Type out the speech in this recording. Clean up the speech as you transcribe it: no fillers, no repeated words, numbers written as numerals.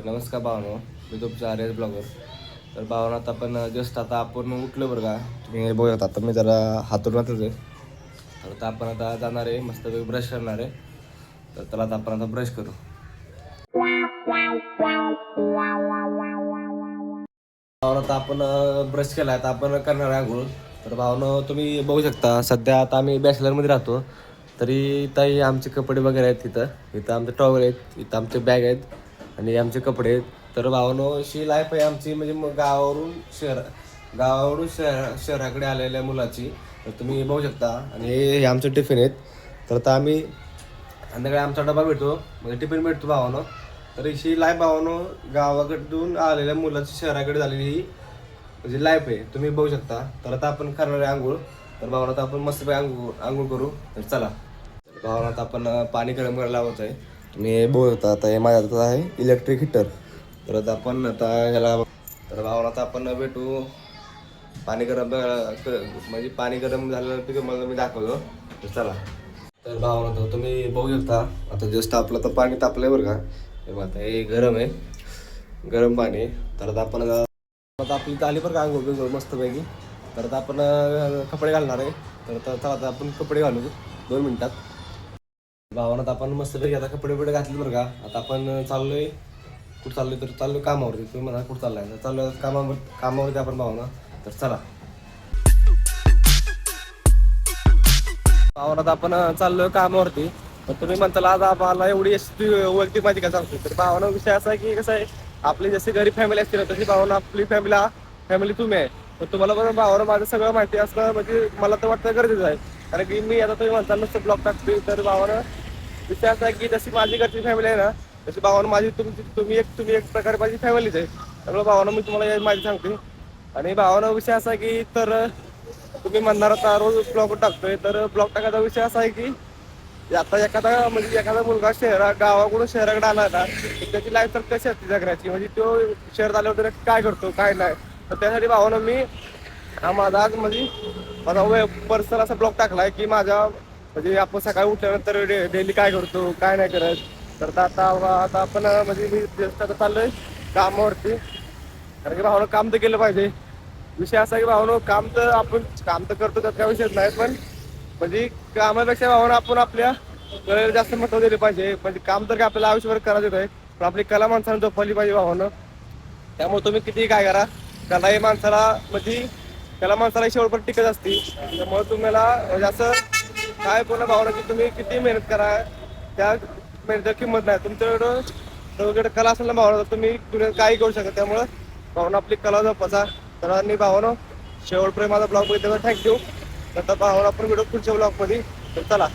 नमस्कार भावनो, मी तुमचा आर्यस ब्लॉगर. तर भावना आता आपण जस्ट आता आपण उठलो बरं का. तुम्ही बघू शकता आता मी जरा हातूनच आहे. तर आता आपण आता जाणार आहे मस्तपैकी ब्रश करणार आहे. तर त्याला आता आपण आता ब्रश करू. भावना आता आपण ब्रश केला आता आपण करणार आहे आंघोळ. तर भावनो तुम्ही बघू शकता सध्या आता आम्ही बॅचलरमध्ये राहतो. तरी ताई आमचे कपडे वगैरे आहेत तिथं. इथं आमचे टॉवेल आहेत, इथं आमचे बॅग आहेत आणि आमचे कपडे आहेत. तर भावनो अशी लाईफ आहे आमची, म्हणजे मग गावावरून शहराकडे आलेल्या मुलाची. तर तुम्ही बघू शकता आणि हे आमचे टिफिन आहेत. तर आता आम्ही संध्याकाळी आमचा डबा भेटतो, म्हणजे टिफिन भेटतो भावानो. तर अशी लाईफ भावानो गावाकडून आलेल्या मुलाची शहराकडे झालेली ही म्हणजे लाईफ आहे, तुम्ही बघू शकता. तर आता आपण करणार आहे आंघोळ. तर भावानं आता आपण मस्त आंघोळ करू. तर चला. तर भावानं आता आपण पाणी गरम करायला लावत आहे. तुम्ही बघू शकता आता हे माझ्या हातात आहे इलेक्ट्रिक हीटर. तर आता आपण आता ह्याला तर भावानं आता आपण भेटू पाणी गरम म्हणजे पाणी गरम झालं की तुम्हाला मी दाखवतो. तर चला. तर भावानं तुम्ही बघू शकता आता जस्ट आपलं तर पाणी तापलंय बरं का. हे आता हे गरम आहे, गरम पाणी आहे. तर आता आपण आता आपली आली बरं का आंघोळ मस्तपैकी. तर आता आपण कपडे घालणार आहे. तर चला आता आपण कपडे घालू 2 मिनिटात. भावानं आता आपण मस्तपैकी आता कपडे घातले बरं का. आता आपण चाललोय कुठं चाललोय, तर चाललोय कामावरती. तुम्ही म्हणा कुठं चाललाय, तर चाललोय कामावरती आपण भावना. तर चला. भावना आता आपण चाललोय कामावरती. तर तुम्ही म्हणताल आज आम्हाला एवढी यशस्वी वरती माहिती का सांगतो. तर भावना विषय असा आहे की कसं आहे, आपली जशी गरीब फॅमिली असते ना तशी भावना आपली फॅमिली तुम्ही आहे. तर तुम्हाला पण भावना माझं सगळं माहिती असणं म्हणजे मला तर वाटतं गरजेचं आहे. कारण की मी आता तुम्ही म्हणताल नुसतं ब्लॉग टाकतोय. तर भावना विषय असा आहे की जशी माझी घरची फॅमिली आहे ना तशी भावना माझी तुम्ही एक प्रकारे माझी फॅमिलीच आहे. त्यामुळे भावना मी तुम्हाला माहिती सांगते. आणि भावना विषय असा आहे की तर तुम्ही म्हणणार आता रोज ब्लॉग टाकतोय. तर ब्लॉग टाकायचा विषय असा आहे की आता एखादा मुलगा गावाकडून शहराकडे आला ना तर त्याची लाईफ तर कशी असते जगण्याची, म्हणजे तो शहरात आल्यावर काय करतो काय नाही. तर त्यासाठी भावानं मी हा माझा आज म्हणजे माझा पर्सनल असा ब्लॉग टाकलाय की माझ्या म्हणजे आपण सकाळी उठल्यानंतर डेली काय करतो काय नाही करत. तर आता आपण म्हणजे मी जस्ट आता चाललोय कामावरती. कारण की भावानं काम तर केलं पाहिजे. विषय असा की भावानं काम तर करतो त्यात काय विषयच नाही, पण म्हणजे कामापेक्षा भावना आपण आपल्या कलेला जास्त महत्त्व दिले पाहिजे. म्हणजे काम तर काय आपल्याला आयुष्यभर करायचं आहे, पण आपली कला माणसानं जपली पाहिजे भावना. त्यामुळे तुम्ही कितीही काय करा, कला ही माणसाला म्हणजे कला माणसाला शेवटपर्यंत टिकत असते. त्यामुळे तुम्हाला म्हणजे असं काय बोला भावना की तुम्ही किती मेहनत करा त्या मेहनतीची किंमत नाही. तुमच्याकडे कला असेल ना भावना तर तुम्ही काही करू शकता. त्यामुळं भावना आपली कला जपाचा. तर आणि भावना शेवटपर्यंत माझा ब्लॉग बघितल्यावर थँक्यू. आता भावना आपण व्हिडिओ पुढच्या ब्लॉगमध्ये. तर चला.